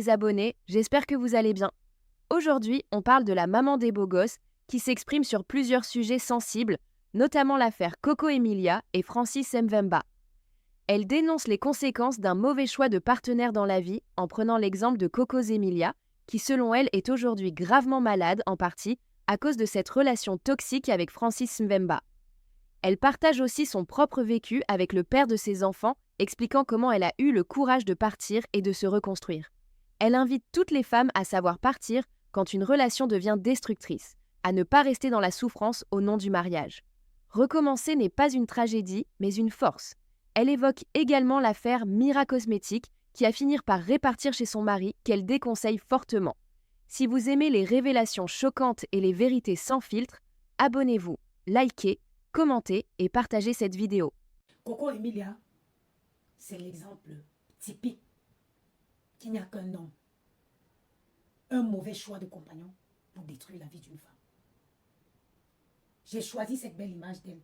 les abonnés, j'espère que vous allez bien. Aujourd'hui, on parle de la maman des beaux gosses qui s'exprime sur plusieurs sujets sensibles, notamment l'affaire Coco Emilia et Francis Mvemba. Elle dénonce les conséquences d'un mauvais choix de partenaire dans la vie en prenant l'exemple de Coco Emilia, qui selon elle est aujourd'hui gravement malade en partie à cause de cette relation toxique avec Francis Mvemba. Elle partage aussi son propre vécu avec le père de ses enfants, expliquant comment elle a eu le courage de partir et de se reconstruire. Elle invite toutes les femmes à savoir partir quand une relation devient destructrice, à ne pas rester dans la souffrance au nom du mariage. Recommencer n'est pas une tragédie, mais une force. Elle évoque également l'affaire Mira Cosmetics, qui a fini par répartir chez son mari, qu'elle déconseille fortement. Si vous aimez les révélations choquantes et les vérités sans filtre, abonnez-vous, likez, commentez et partagez cette vidéo. Coco Emilia, c'est l'exemple typique qu'il n'y a qu'un homme, un mauvais choix de compagnon pour détruire la vie d'une femme. J'ai choisi cette belle image d'elle.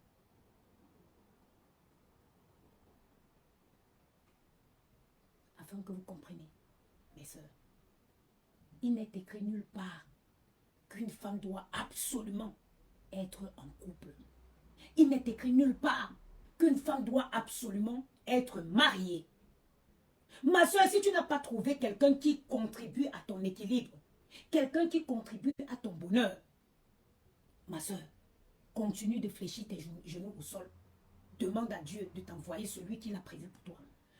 Afin que vous compreniez, mes sœurs, il n'est écrit nulle part qu'une femme doit absolument être en couple. Il n'est écrit nulle part qu'une femme doit absolument être mariée. Ma soeur, si tu n'as pas trouvé quelqu'un qui contribue à ton équilibre, quelqu'un qui contribue à ton bonheur, ma soeur, continue de fléchir tes genoux au sol. Demande à Dieu de t'envoyer celui qu'il a prévu pour toi.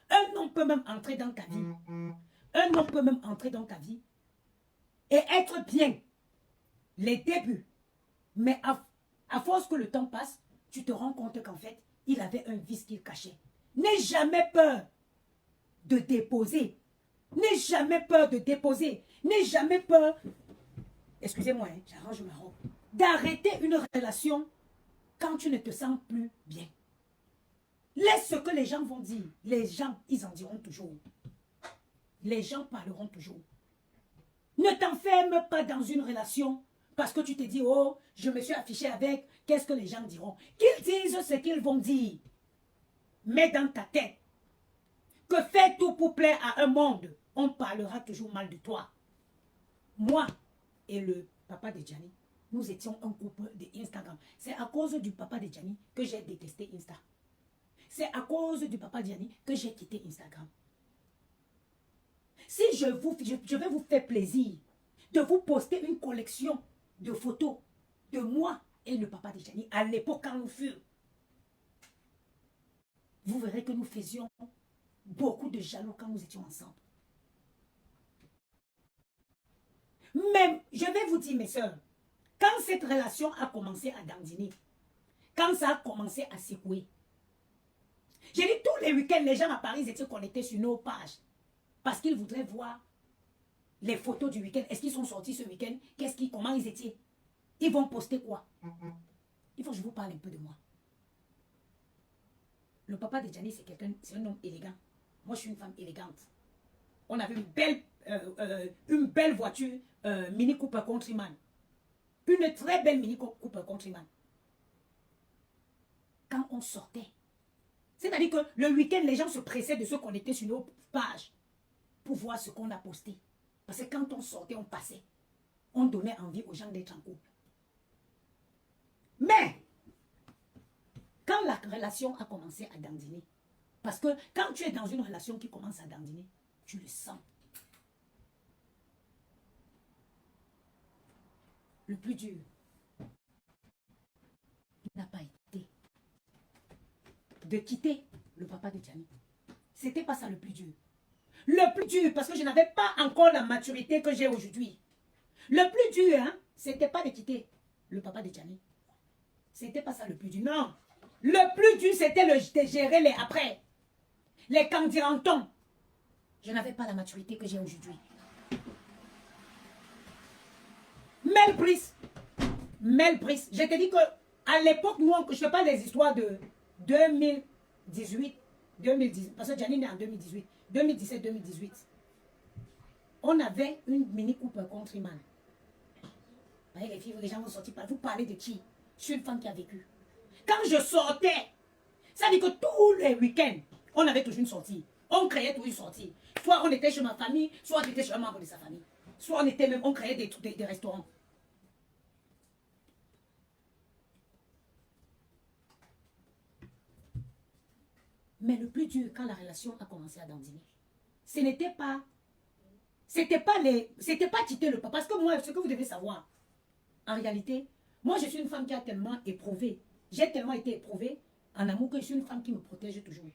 Un homme peut même entrer dans ta vie. Un homme peut même entrer dans ta vie et être bien les débuts. Mais à force que le temps passe, tu te rends compte qu'en fait, il avait un vice qu'il cachait. N'aie jamais peur de déposer. N'aie jamais peur de déposer. N'aie jamais peur, excusez-moi, j'arrange ma robe, d'arrêter une relation quand tu ne te sens plus bien. Laisse ce que les gens vont dire. Les gens, ils en diront toujours. Les gens parleront toujours. Ne t'enferme pas dans une relation parce que tu te dis, oh, je me suis affiché avec, qu'est-ce que les gens diront? Qu'ils disent ce qu'ils vont dire. Mets dans ta tête que fais tout pour plaire à un monde, on parlera toujours mal de toi. Moi et le papa de Gianni, nous étions un couple d'Instagram. C'est à cause du papa de Gianni que j'ai détesté Insta. C'est à cause du papa de Gianni que j'ai quitté Instagram. Si je vais vous faire plaisir de vous poster une collection de photos de moi et le papa de Gianni à l'époque quand nous fûmes, vous verrez que nous faisions beaucoup de jaloux quand nous étions ensemble. Même, je vais vous dire mes soeurs, quand cette relation a commencé à dandiner, quand ça a commencé à secouer, j'ai dit tous les week-ends, les gens à Paris étaient connectés sur nos pages parce qu'ils voudraient voir les photos du week-end. Est-ce qu'ils sont sortis ce week-end? Comment ils étaient? Ils vont poster quoi? Il faut que je vous parle un peu de moi. Le papa de Gianni, c'est un homme élégant. Moi, je suis une femme élégante. On avait une belle voiture Mini Cooper Countryman. Une très belle Mini Cooper Countryman. Quand on sortait, c'est-à-dire que le week-end, les gens se pressaient de se connecter sur nos pages pour voir ce qu'on a posté. Parce que quand on sortait, on passait. On donnait envie aux gens d'être en couple. Mais, quand la relation a commencé à dandiner, parce que quand tu es dans une relation qui commence à dandiner, tu le sens. Le plus dur n'a pas été de quitter le papa de Gianni. C'était pas ça le plus dur. Le plus dur, parce que je n'avais pas encore la maturité que j'ai aujourd'hui. Le plus dur, hein, c'était pas de quitter le papa de Gianni. C'était pas ça le plus dur. Non. Le plus dur, c'était de gérer les après. Les candirantons. Je n'avais pas la maturité que j'ai aujourd'hui. Mel Brice. Je te dis que à l'époque, nous, je ne fais pas des histoires de 2018, parce que Gianni est né en 2018, 2017-2018. On avait une Mini Cooper Countryman. Vous voyez les filles, les gens vont sortir par vous parlez de qui? Je suis une femme qui a vécu. Quand je sortais, ça dit que tous les week-ends, on avait toujours une sortie. On créait toujours une sortie. Soit on était chez ma famille, soit on était chez un membre de sa famille. Soit on était même, on créait des restaurants. Mais le plus dur, quand la relation a commencé à dandiner, ce n'était pas... C'était pas quitter le pas. Parce que moi, ce que vous devez savoir, en réalité, moi, je suis une femme qui a tellement éprouvé. J'ai tellement été éprouvée en amour que je suis une femme qui me protège toujours.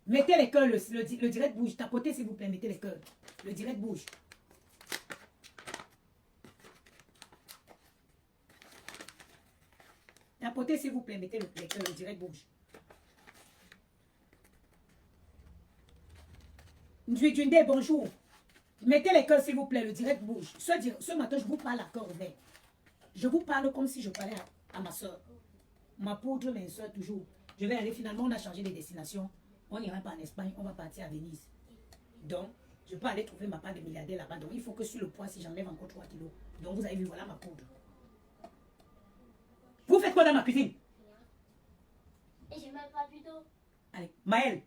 Mettez les cœurs, le direct bouge. Tapotez, s'il vous plaît, mettez les cœurs. Le direct bouge. Tapotez, s'il vous plaît, mettez les cœurs, le direct bouge. Ndjidjundé, bonjour. Mettez les cœurs, s'il vous plaît, le direct bouge. Ce matin, je vous parle à cœur ouvert. Je vous parle comme si je parlais à ma soeur. Ma poudre, mes soeurs, toujours. Je vais aller, finalement, on a changé de destination. On n'ira pas en Espagne, on va partir à Venise. Donc, je peux aller trouver ma part de milliardaire là-bas. Donc, il faut que sur le poids, si j'enlève encore 3 kilos. Donc, vous avez vu, voilà ma poudre. Vous faites quoi dans ma cuisine? Et je m'aime pas plutôt. Allez, Maëlle,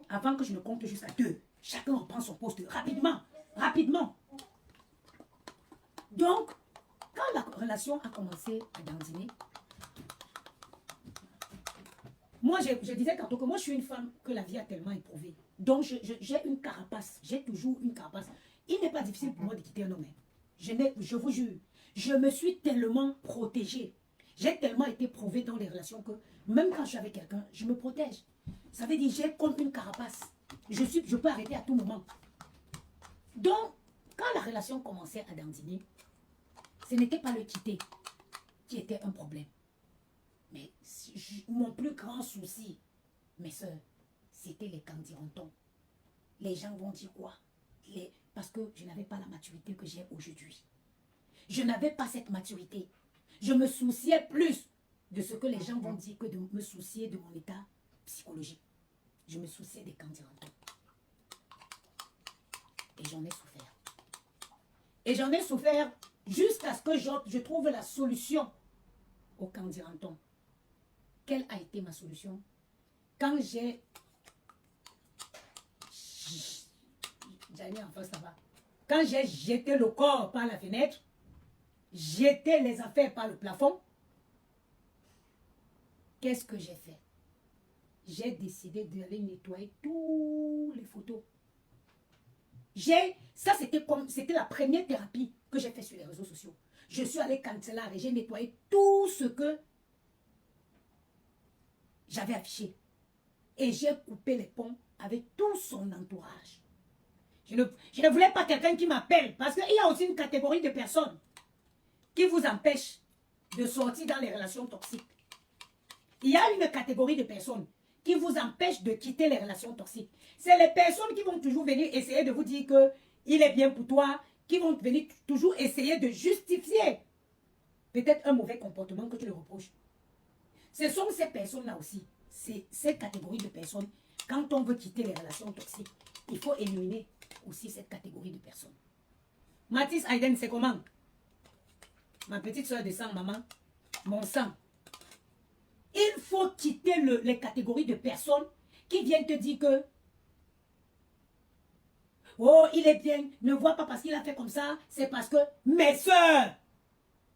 avant que je ne compte jusqu'à 2, chacun reprend son poste rapidement, rapidement. Donc, quand la relation a commencé à dandiner, moi, je disais tantôt que moi, je suis une femme que la vie a tellement éprouvée. Donc, j'ai une carapace. J'ai toujours une carapace. Il n'est pas difficile pour moi de quitter un homme. Je vous jure, je me suis tellement protégée. J'ai tellement été prouvée dans les relations que même quand je suis avec quelqu'un, je me protège. Ça veut dire j'ai comme une carapace. Je peux arrêter à tout moment. Donc, quand la relation commençait à dandiner, ce n'était pas le quitter qui était un problème. Mais mon plus grand souci, mes soeurs, c'était les qu'en diront-on. Les gens vont dire quoi? Parce que je n'avais pas la maturité que j'ai aujourd'hui. Je n'avais pas cette maturité. Je me souciais plus de ce que les gens vont dire que de me soucier de mon état psychologique. Je me souciais des qu'en diront-on. Et j'en ai souffert. Et j'en ai souffert jusqu'à ce que je trouve la solution au qu'en diront-on. Quelle a été ma solution? Quand j'ai... J'allais en face, ça va. Quand j'ai jeté le corps par la fenêtre, jeté les affaires par le plafond, qu'est-ce que j'ai fait? J'ai décidé d'aller nettoyer toutes les photos. Ça, c'était la première thérapie que j'ai fait sur les réseaux sociaux. Je suis allée canceller et j'ai nettoyé tout ce que j'avais affiché. Et j'ai coupé les ponts avec tout son entourage. Je ne voulais pas quelqu'un qui m'appelle. Parce qu'il y a aussi une catégorie de personnes qui vous empêchent de sortir dans les relations toxiques. Il y a une catégorie de personnes qui vous empêchent de quitter les relations toxiques. C'est les personnes qui vont toujours venir essayer de vous dire qu'il est bien pour toi, qui vont venir toujours essayer de justifier peut-être un mauvais comportement que tu leur reproches. Ce sont ces personnes-là aussi, ces catégories de personnes. Quand on veut quitter les relations toxiques, il faut éliminer aussi cette catégorie de personnes. Mathis Hayden, c'est comment? Ma petite soeur de sang, maman, mon sang. Il faut quitter les catégories de personnes qui viennent te dire que oh, il est bien, ne vois pas parce qu'il a fait comme ça, c'est parce que mes soeurs,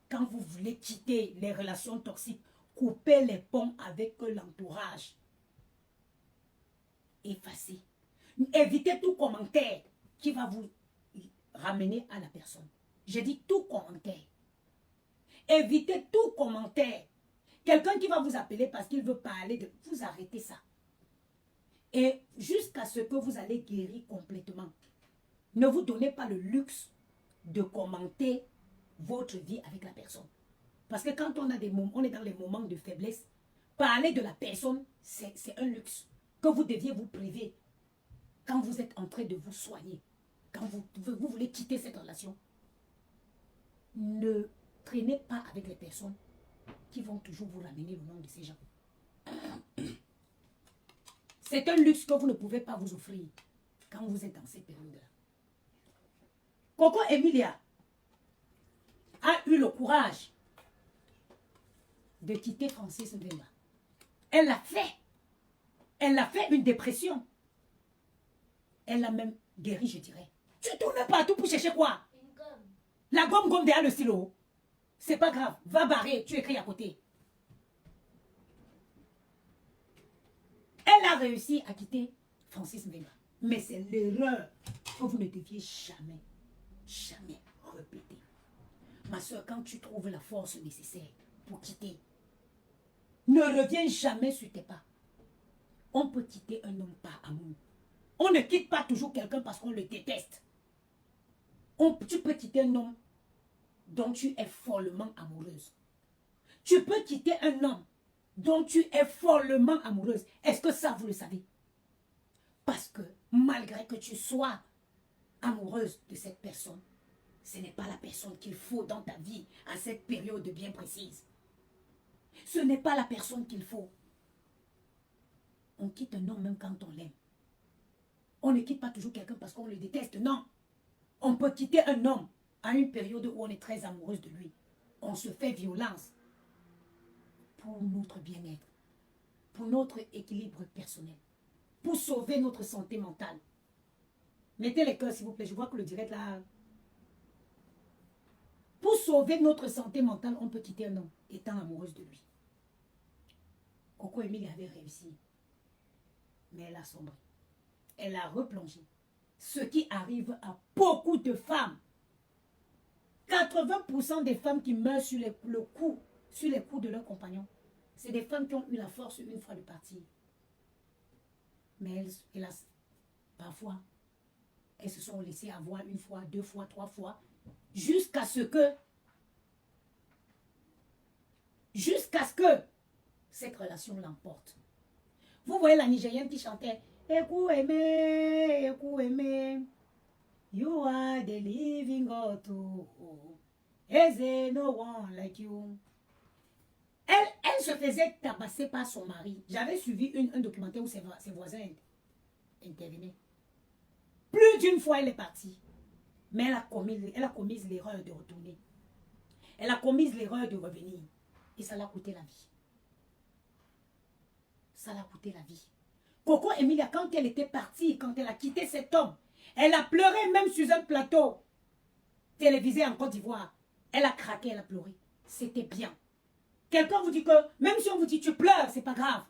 quand vous voulez quitter les relations toxiques, coupez les ponts avec l'entourage. Effacez. Évitez tout commentaire qui va vous ramener à la personne. J'ai dit tout commentaire. Évitez tout commentaire. Quelqu'un qui va vous appeler parce qu'il veut parler de... Vous arrêtez ça. Et jusqu'à ce que vous allez guérir complètement. Ne vous donnez pas le luxe de commenter votre vie avec la personne. Parce que quand on est dans les moments de faiblesse, parler de la personne, c'est un luxe que vous deviez vous priver quand vous êtes en train de vous soigner. Quand vous voulez quitter cette relation. Ne traînez pas avec les personnes qui vont toujours vous ramener le nom de ces gens. C'est un luxe que vous ne pouvez pas vous offrir quand vous êtes dans ces périodes-là. Coco Emilia a eu le courage de quitter Francis Mbenba. Elle l'a fait. Elle a fait une dépression. Elle a même guéri, je dirais. Tu tournes partout pour chercher quoi? Une gomme. La gomme derrière le stylo. C'est pas grave. Va barrer, tu écris à côté. Elle a réussi à quitter Francis Mbenga. Mais c'est l'erreur que vous ne deviez jamais, jamais répéter. Ma soeur, quand tu trouves la force nécessaire pour quitter, ne reviens jamais sur tes pas. On peut quitter un homme par amour. On ne quitte pas toujours quelqu'un parce qu'on le déteste. Tu peux quitter un homme dont tu es follement amoureuse. Tu peux quitter un homme dont tu es follement amoureuse. Est-ce que ça, vous le savez? Parce que malgré que tu sois amoureuse de cette personne, ce n'est pas la personne qu'il faut dans ta vie à cette période bien précise. Ce n'est pas la personne qu'il faut. On quitte un homme même quand on l'aime. On ne quitte pas toujours quelqu'un parce qu'on le déteste, non. On peut quitter un homme à une période où on est très amoureuse de lui. On se fait violence pour notre bien-être, pour notre équilibre personnel, pour sauver notre santé mentale. Mettez les cœurs s'il vous plaît, je vois que le direct là... Pour sauver notre santé mentale, on peut quitter un homme étant amoureuse de lui. Coco Emilia avait réussi, mais elle a sombré. Elle a replongé. Ce qui arrive à beaucoup de femmes. 80% des femmes qui meurent sur les coups de leurs compagnons, c'est des femmes qui ont eu la force une fois de partir. Mais elles, hélas, parfois, elles se sont laissées avoir une fois, deux fois, trois fois, jusqu'à ce que cette relation l'emporte. Vous voyez la Nigérienne qui chantait Eku aimé, you are the living God, is there no one like you. Elle se faisait tabasser par son mari. J'avais suivi un documentaire où ses voisins intervenaient. Plus d'une fois, elle est partie. Mais elle a commis l'erreur de retourner. Elle a commis l'erreur de revenir. Et ça l'a coûté la vie. Ça l'a coûté la vie. Coco Emilia, quand elle était partie, quand elle a quitté cet homme, elle a pleuré même sur un plateau télévisé en Côte d'Ivoire. Elle a craqué, elle a pleuré. C'était bien. Quelqu'un vous dit que, même si on vous dit tu pleures, c'est pas grave.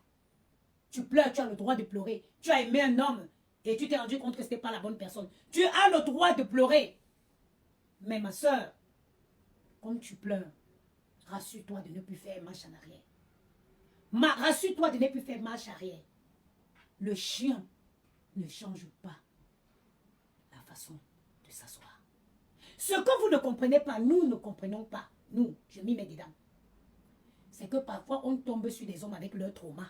Tu pleures, tu as le droit de pleurer. Tu as aimé un homme et tu t'es rendu compte que ce n'était pas la bonne personne. Tu as le droit de pleurer. Mais ma soeur, comme tu pleures, rassure-toi de ne plus faire marche en arrière. Rassure-toi de ne plus faire marche arrière. Le chien ne change pas la façon de s'asseoir. Ce que vous ne comprenez pas, nous ne comprenons pas. Nous, je m'y mets dedans. C'est que parfois, on tombe sur des hommes avec leur trauma.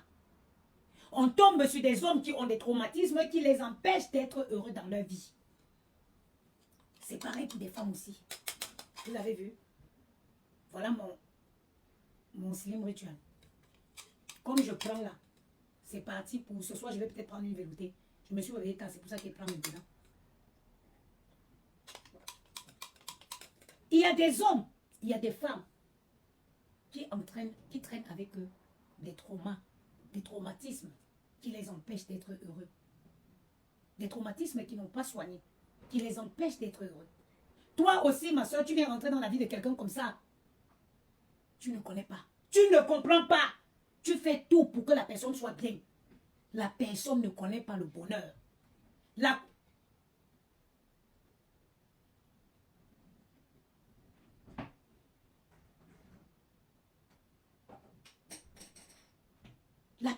On tombe sur des hommes qui ont des traumatismes qui les empêchent d'être heureux dans leur vie. C'est pareil pour des femmes aussi. Vous avez vu? Voilà mon slim rituel. Comme je prends là, c'est parti pour ce soir, je vais peut-être prendre une veloutée. Je me suis réveillée tard, c'est pour ça qu'elle prend maintenant. Il y a des hommes, il y a des femmes qui traînent avec eux des traumas, des traumatismes qui les empêchent d'être heureux. Des traumatismes qui n'ont pas soigné, qui les empêchent d'être heureux. Toi aussi, ma soeur, tu viens rentrer dans la vie de quelqu'un comme ça. Tu ne connais pas. Tu ne comprends pas. Tu fais tout pour que la personne soit bien. La personne ne connaît pas le bonheur. La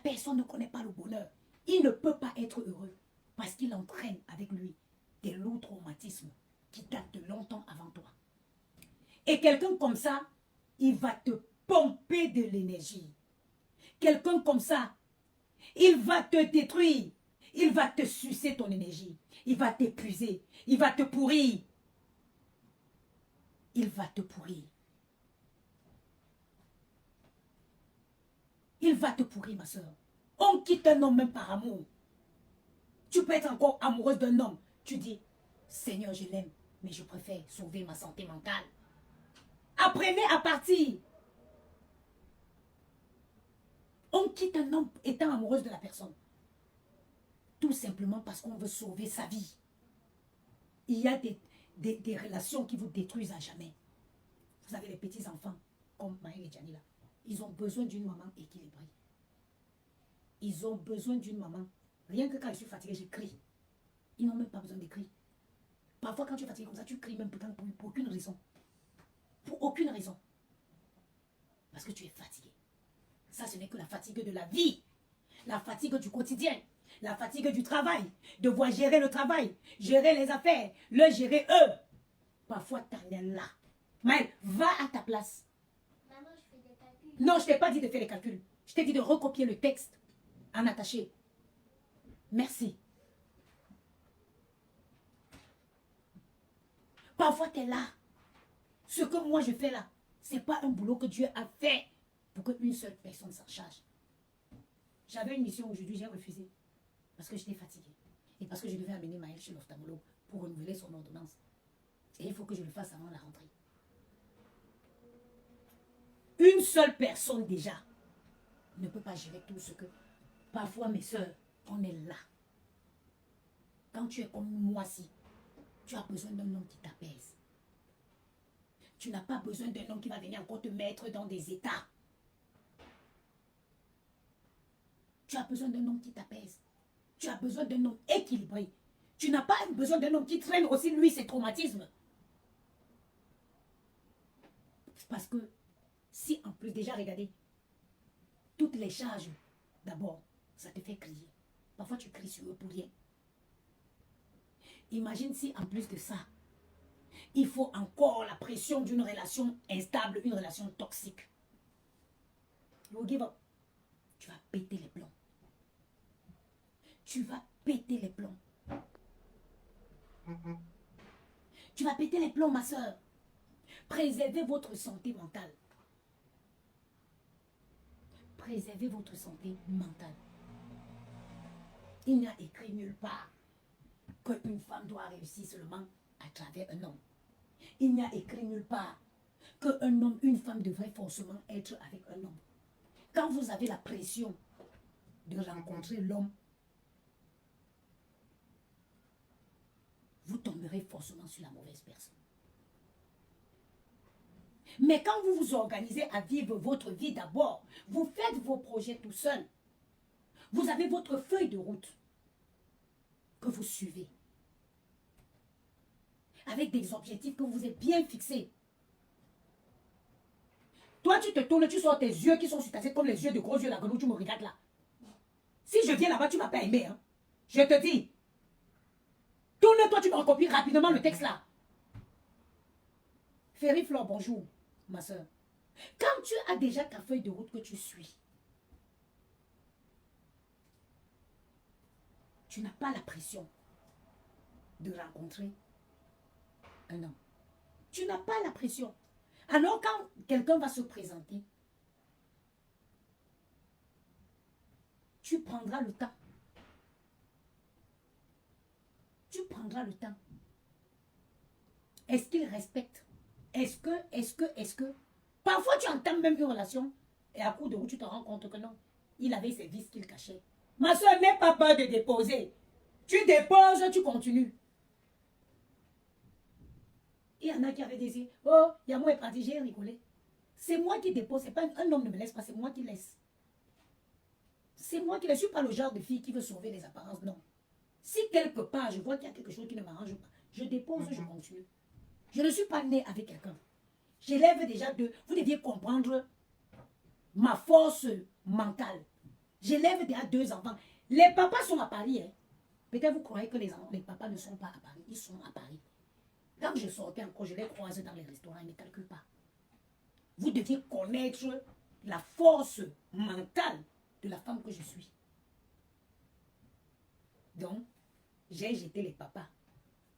personne ne connaît pas le bonheur. Il ne peut pas être heureux parce qu'il entraîne avec lui des lourds traumatismes qui datent de longtemps avant toi. Et quelqu'un comme ça, il va te pomper de l'énergie. Quelqu'un comme ça, il va te détruire. Il va te sucer ton énergie. Il va t'épuiser. Il va te pourrir. Il va te pourrir. Il va te pourrir, ma soeur. On quitte un homme même par amour. Tu peux être encore amoureuse d'un homme. Tu dis, Seigneur, je l'aime, mais je préfère sauver ma santé mentale. Apprenez à partir. On quitte un homme étant amoureuse de la personne. Tout tout simplement parce qu'on veut sauver sa vie. Il y a des relations qui vous détruisent à jamais. Vous avez les petits-enfants, comme Maël et Gianni là. Ils ont besoin d'une maman équilibrée. Ils ont besoin d'une maman. Rien que quand je suis fatiguée, je crie. Ils n'ont même pas besoin de crier. Parfois, quand tu es fatigué comme ça, tu cries même pour aucune raison. Pour aucune raison. Parce que tu es fatigué. Ça, ce n'est que la fatigue de la vie. La fatigue du quotidien. La fatigue du travail. Devoir gérer le travail. Gérer les affaires. Le gérer eux. Parfois, tu en es là. Mais va à ta place. Maman, je fais des calculs. Non, je ne t'ai pas dit de faire les calculs. Je t'ai dit de recopier le texte en attaché. Merci. Parfois, tu es là. Ce que moi, je fais là, ce n'est pas un boulot que Dieu a fait pour qu'une seule personne s'en charge. J'avais une mission aujourd'hui, j'ai refusé. Parce que j'étais fatiguée. Et parce que je devais amener Maël chez l'ophtalmologue pour renouveler son ordonnance. Et il faut que je le fasse avant la rentrée. Une seule personne déjà ne peut pas gérer tout ce que... Parfois, mes soeurs, on est là. Quand tu es comme moi-ci, tu as besoin d'un homme qui t'apaise. Tu n'as pas besoin d'un homme qui va venir encore te mettre dans des états. Tu as besoin d'un homme qui t'apaise. Tu as besoin d'un homme équilibré. Tu n'as pas besoin d'un homme qui traîne aussi, lui, ses traumatismes. Parce que si en plus, déjà, regardez, toutes les charges, d'abord, ça te fait crier. Parfois, tu cries sur eux pour rien. Imagine si en plus de ça, il faut encore la pression d'une relation instable, une relation toxique. You give up. Tu vas péter les plombs. Tu vas péter les plombs. Tu vas péter les plombs, ma soeur. Préservez votre santé mentale. Préservez votre santé mentale. Il n'y a écrit nulle part qu'une femme doit réussir seulement à travers un homme. Il n'y a écrit nulle part qu'un homme, une femme devrait forcément être avec un homme. Quand vous avez la pression de rencontrer l'homme, vous tomberez forcément sur la mauvaise personne. Mais quand vous vous organisez à vivre votre vie d'abord, vous faites vos projets tout seul. Vous avez votre feuille de route que vous suivez. Avec des objectifs que vous êtes bien fixés. Toi, tu te tournes, tu sors tes yeux qui sont sur ta tête comme les yeux de gros yeux là, que tu me regardes là. Si je viens là-bas, tu ne vas pas aimer. Hein? Je te dis. Tourne-toi, tu me recopies rapidement le texte là. Ferry Flore, bonjour, ma soeur. Quand tu as déjà ta feuille de route que tu suis, tu n'as pas la pression de rencontrer un homme. Tu n'as pas la pression. Alors quand quelqu'un va se présenter, tu prendras le temps. Tu prendras le temps. Est-ce qu'il respecte? Est-ce que... Parfois, tu entends même une relation et à coup de route, tu te rends compte que non, il avait ses vices qu'il cachait. Ma soeur, n'aie pas peur de déposer. Tu déposes, tu continues. Il y en a qui avaient dit, oh, il y a moi et parti, j'ai rigolé. C'est moi qui dépose, c'est pas un homme ne me laisse pas, c'est moi qui laisse. C'est moi qui laisse. Je ne suis pas le genre de fille qui veut sauver les apparences, non. Si quelque part, je vois qu'il y a quelque chose qui ne m'arrange pas, je dépose, je continue. Je ne suis pas née avec quelqu'un. J'élève déjà deux. Vous deviez comprendre ma force mentale. J'élève déjà deux enfants. Les papas sont à Paris. Hein. Peut-être vous croyez que les papas ne sont pas à Paris. Ils sont à Paris. Quand je sortais encore, je les croise dans les restaurants. Ils ne calculent pas. Vous deviez connaître la force mentale de la femme que je suis. Donc, j'ai jeté les papas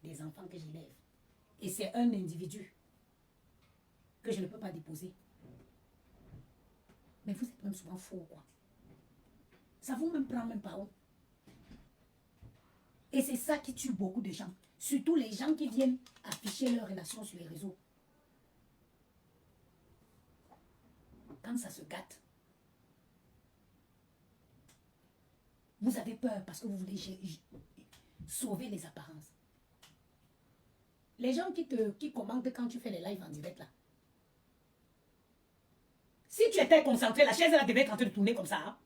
des enfants que j'élève. Et c'est un individu que je ne peux pas déposer. Mais vous êtes même souvent faux, quoi. Ça vous même prend même pas haut. Et c'est ça qui tue beaucoup de gens. Surtout les gens qui viennent afficher leurs relations sur les réseaux. Quand ça se gâte. Vous avez peur parce que vous voulez sauver les apparences. Les gens qui commentent quand tu fais les lives en direct là. Si tu étais concentré, la chaise là devait être en train de tourner comme ça. Hein?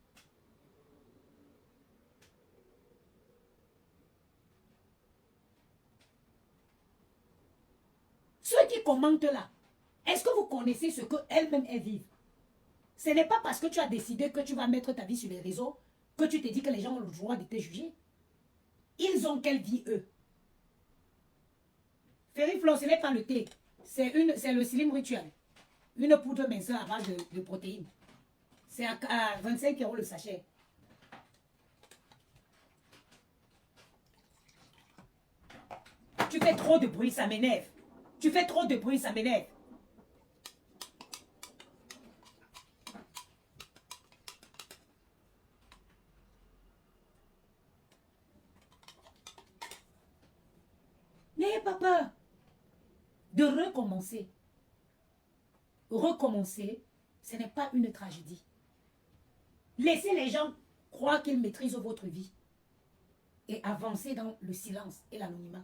Ceux qui commentent là, est-ce que vous connaissez ce qu'elles-mêmes vivent? Ce n'est pas parce que tu as décidé que tu vas mettre ta vie sur les réseaux que tu te dis que les gens ont le droit de te juger. Ils ont quelle vie, eux? Ferriflor, ce n'est pas le thé. C'est le Slim Ritual. Une poudre minceur à base de protéines. C'est à 25 € le sachet. Tu fais trop de bruit, ça m'énerve. Tu fais trop de bruit, ça m'énerve. N'ayez pas peur de recommencer. Recommencer, ce n'est pas une tragédie. Laissez les gens croire qu'ils maîtrisent votre vie et avancez dans le silence et l'anonymat.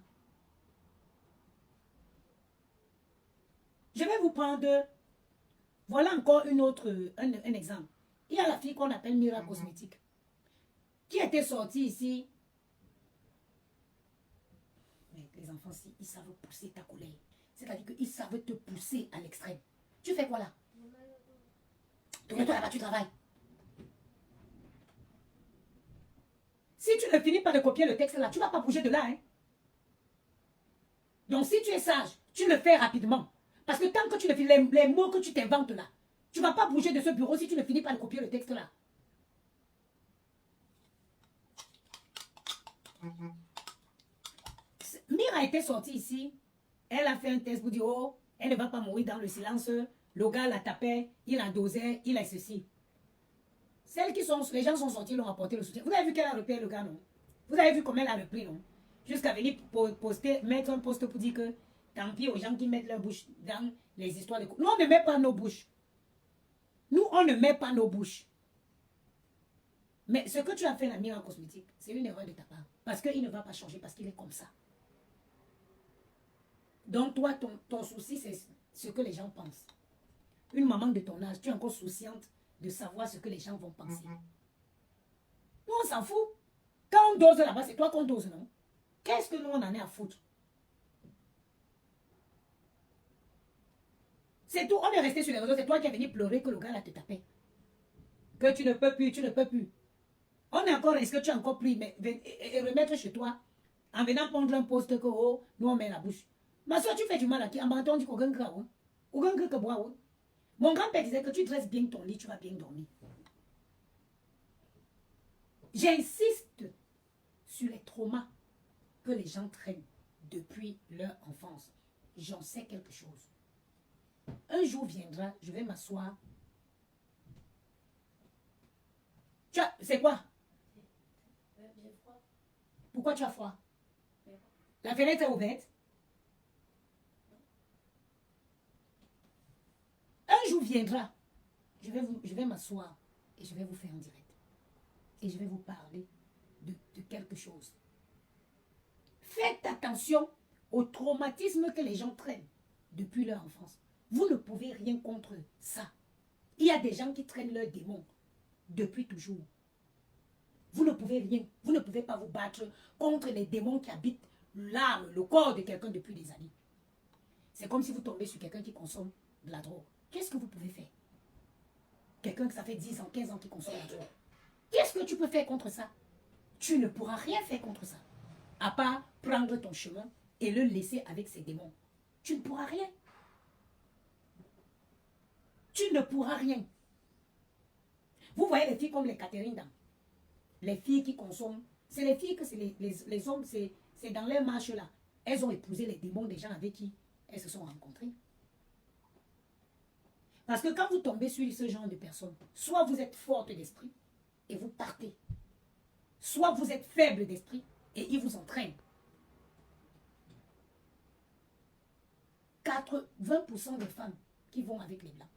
Je vais vous prendre, voilà encore un exemple. Il y a la fille qu'on appelle Mira Cosmétique, qui était sortie ici. Mais les enfants, si, ils savent pousser ta colère. C'est-à-dire qu'ils savent te pousser à l'extrême. Tu fais quoi là? Tourne-toi là-bas, tu travailles. Si tu ne finis pas de copier le texte là, tu ne vas pas bouger de là. Hein? Donc si tu es sage, tu le fais rapidement. Parce que tant que tu ne finis les mots que tu t'inventes là, tu ne vas pas bouger de ce bureau si tu ne finis pas de copier le texte là. Mira était sortie ici. Elle a fait un test pour dire, oh, elle ne va pas mourir dans le silence. Le gars la tapait, il a dosé, il a ceci. Celles qui sont, les gens sont sortis, l'ont apporté le soutien. Vous avez vu qu'elle a repéré le gars, non? Vous avez vu comment elle a repris, non? Jusqu'à venir poster, mettre un post pour dire que tant pis aux gens qui mettent leur bouche dans les histoires de couple. Nous, on ne met pas nos bouches. Nous, on ne met pas nos bouches. Mais ce que tu as fait, la Mira Cosmétique, c'est une erreur de ta part. Parce qu'il ne va pas changer, parce qu'il est comme ça. Donc, toi, ton souci, c'est ce que les gens pensent. Une maman de ton âge, tu es encore souciante de savoir ce que les gens vont penser. Nous, on s'en fout. Quand on dose là-bas, c'est toi qu'on dose, non? Qu'est-ce que nous, on en est à foutre? C'est tout. On est resté sur les réseaux. C'est toi qui es venu pleurer que le gars là te tapait. Que tu ne peux plus, tu ne peux plus. On est encore, est-ce que tu as encore pris et remettre chez toi en venant prendre un poste que oh, nous on met la bouche. Ma soeur, tu fais du mal à qui? En bâton, tu connais quoi? Mon grand-père disait que tu dresses bien ton lit, tu vas bien dormir. J'insiste sur les traumas que les gens traînent depuis leur enfance. J'en sais quelque chose. Un jour viendra, je vais m'asseoir. C'est quoi? J'ai froid. Pourquoi tu as froid? La fenêtre est ouverte. Un jour viendra, je vais m'asseoir et je vais vous faire en direct. Et je vais vous parler de quelque chose. Faites attention au traumatisme que les gens traînent depuis leur enfance. Vous ne pouvez rien contre ça. Il y a des gens qui traînent leurs démons depuis toujours. Vous ne pouvez rien. Vous ne pouvez pas vous battre contre les démons qui habitent l'âme, le corps de quelqu'un depuis des années. C'est comme si vous tombez sur quelqu'un qui consomme de la drogue. Qu'est-ce que vous pouvez faire? Quelqu'un que ça fait 10 ans, 15 ans qui consomme la drogue. Qu'est-ce que tu peux faire contre ça? Tu ne pourras rien faire contre ça. À part prendre ton chemin et le laisser avec ses démons. Tu ne pourras rien. Tu ne pourras rien. Vous voyez les filles comme les Catherine Dan. Les filles qui consomment. C'est les filles que c'est les hommes, c'est dans les marches là. Elles ont épousé les démons des gens avec qui elles se sont rencontrées. Parce que quand vous tombez sur ce genre de personnes, soit vous êtes forte d'esprit et vous partez. Soit vous êtes faible d'esprit et ils vous entraînent. 20% des femmes qui vont avec les blancs.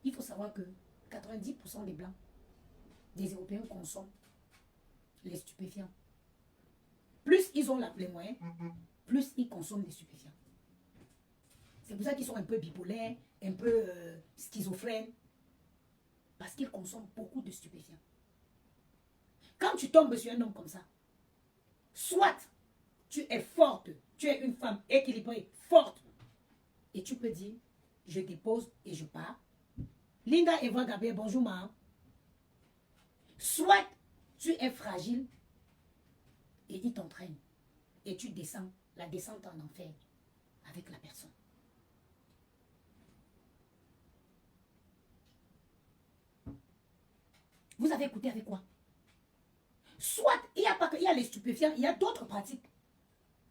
Il faut savoir que 90% des blancs, des Européens consomment les stupéfiants, plus ils ont les moyens, plus ils consomment des stupéfiants. C'est pour ça qu'ils sont un peu bipolaires, un peu schizophrènes, parce qu'ils consomment beaucoup de stupéfiants. Quand tu tombes sur un homme comme ça, soit tu es forte, tu es une femme équilibrée, forte, et tu peux dire, je dépose et je pars. Linda Eva Gabriel, bonjour ma. Soit tu es fragile et il t'entraîne et tu descends, la descente en enfer avec la personne. Vous avez écouté avec quoi? Soit, il y a les stupéfiants, il y a d'autres pratiques.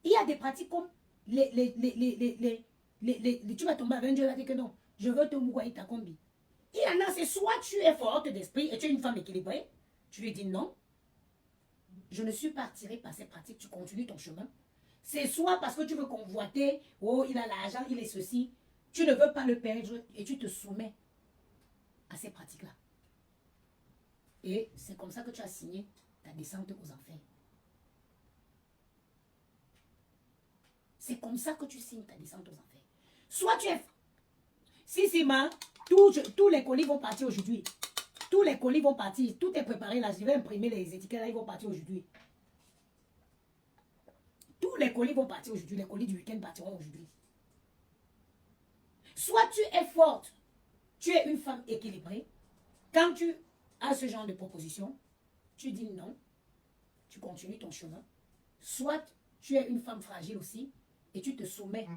Il y a des pratiques comme tu vas tomber avec un Dieu, il va dire que non, je veux te mouiller ta combi. Il y en a, c'est soit tu es forte d'esprit et tu es une femme équilibrée, tu lui dis non, je ne suis pas attirée par ces pratiques, tu continues ton chemin. C'est soit parce que tu veux convoiter, oh, il a l'argent, il est ceci, tu ne veux pas le perdre et tu te soumets à ces pratiques-là. Et c'est comme ça que tu as signé ta descente aux enfers. C'est comme ça que tu signes ta descente aux enfers. Soit tu es... Si, ma, tous les colis vont partir aujourd'hui. Tous les colis vont partir. Tout est préparé là. Je vais imprimer les étiquettes là. Ils vont partir aujourd'hui. Tous les colis vont partir aujourd'hui. Les colis du week-end partiront aujourd'hui. Soit tu es forte. Tu es une femme équilibrée. Quand tu as ce genre de proposition, tu dis non. Tu continues ton chemin. Soit tu es une femme fragile aussi. Et tu te soumets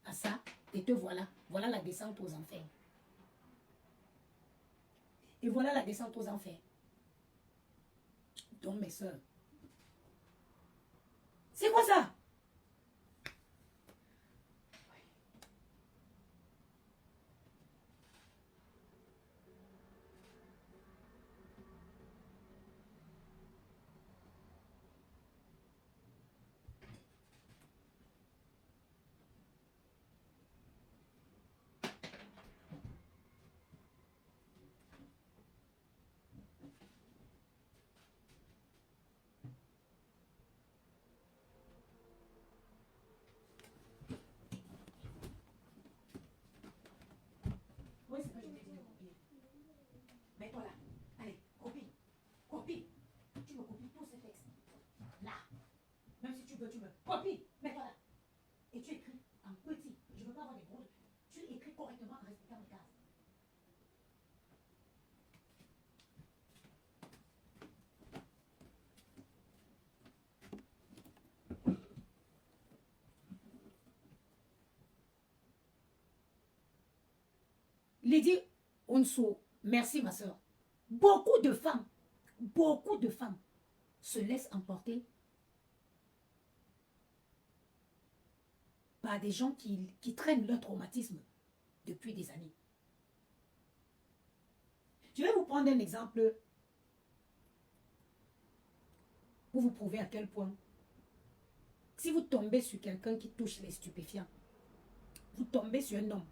à ça. Et te voilà. Voilà la descente aux enfers. Et voilà la descente aux enfers. Donc mes soeurs. C'est quoi ça? Mets-toi là. Allez, copie. Copie. Tu me copies tous ces textes. Là. Même si tu veux, tu me copies. Mets-toi là. Et tu écris en petit. Je ne veux pas avoir des gros. Tu écris correctement en respectant les cases. Lydie Onso, merci ma soeur. Beaucoup de femmes se laissent emporter par des gens qui traînent leur traumatisme depuis des années. Je vais vous prendre un exemple pour vous prouver à quel point, si vous tombez sur quelqu'un qui touche les stupéfiants, vous tombez sur un homme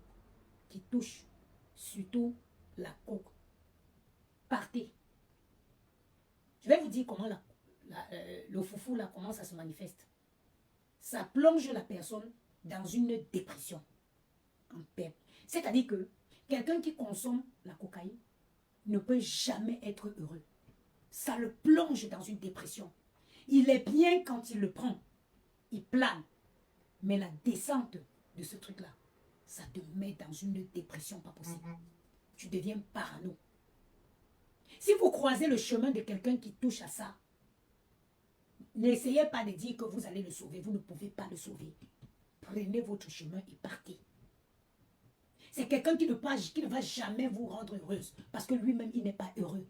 qui touche surtout la coke, partez. Je vais vous dire comment le foufou là, comment ça se manifeste. Ça plonge la personne dans une dépression. C'est-à-dire que quelqu'un qui consomme la cocaïne ne peut jamais être heureux. Ça le plonge dans une dépression. Il est bien quand il le prend. Il plane. Mais la descente de ce truc-là, ça te met dans une dépression pas possible. Tu deviens parano. Si vous croisez le chemin de quelqu'un qui touche à ça, n'essayez pas de dire que vous allez le sauver. Vous ne pouvez pas le sauver. Prenez votre chemin et partez. C'est quelqu'un qui ne va jamais vous rendre heureuse parce que lui-même, il n'est pas heureux.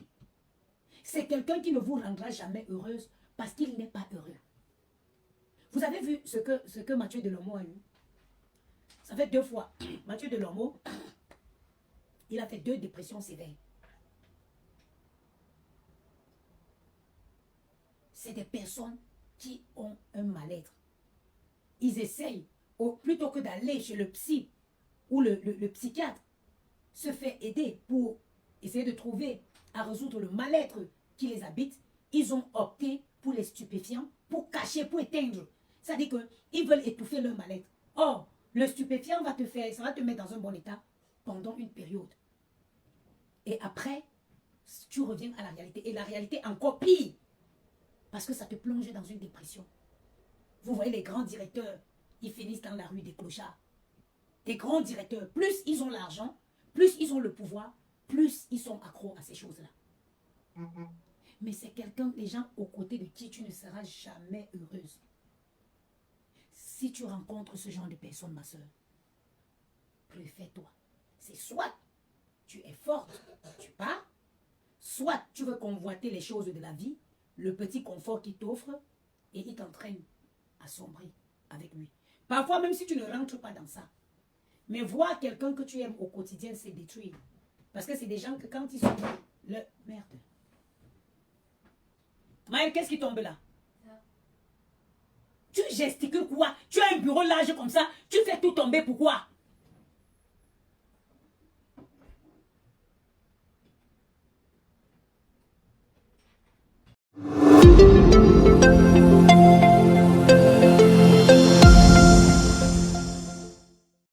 C'est quelqu'un qui ne vous rendra jamais heureuse parce qu'il n'est pas heureux. Vous avez vu ce que Mathieu Delormeau a eu? Ça fait 2 fois. Mathieu Delormeau, il a fait 2 dépressions sévères. C'est des personnes qui ont un mal-être. Ils essayent, plutôt que d'aller chez le psy ou le psychiatre, se faire aider pour essayer de trouver à résoudre le mal-être qui les habite. Ils ont opté pour pour les stupéfiants, pour cacher, pour éteindre. C'est-à-dire qu'ils veulent étouffer leur mal-être. Or, le stupéfiant va te faire, ça va te mettre dans un bon état pendant une période. Et après, tu reviens à la réalité. Et la réalité encore pire. Parce que ça te plonge dans une dépression. Vous voyez les grands directeurs, ils finissent dans la rue des clochards. Des grands directeurs, plus ils ont l'argent, plus ils ont le pouvoir, plus ils sont accros à ces choses-là. Mais c'est quelqu'un, les gens aux côtés de qui tu ne seras jamais heureuse. Si tu rencontres ce genre de personnes, ma soeur, préfère-toi. C'est soit tu es forte, tu pars, soit tu veux convoiter les choses de la vie, le petit confort qu'il t'offre, et il t'entraîne à sombrer avec lui. Parfois, même si tu ne rentres pas dans ça, mais voir quelqu'un que tu aimes au quotidien se détruire. Parce que c'est des gens que quand ils sont... Merde. Maëlle, qu'est-ce qui tombe là? Tu gesticules quoi? Tu as un bureau large comme ça, tu fais tout tomber, pourquoi?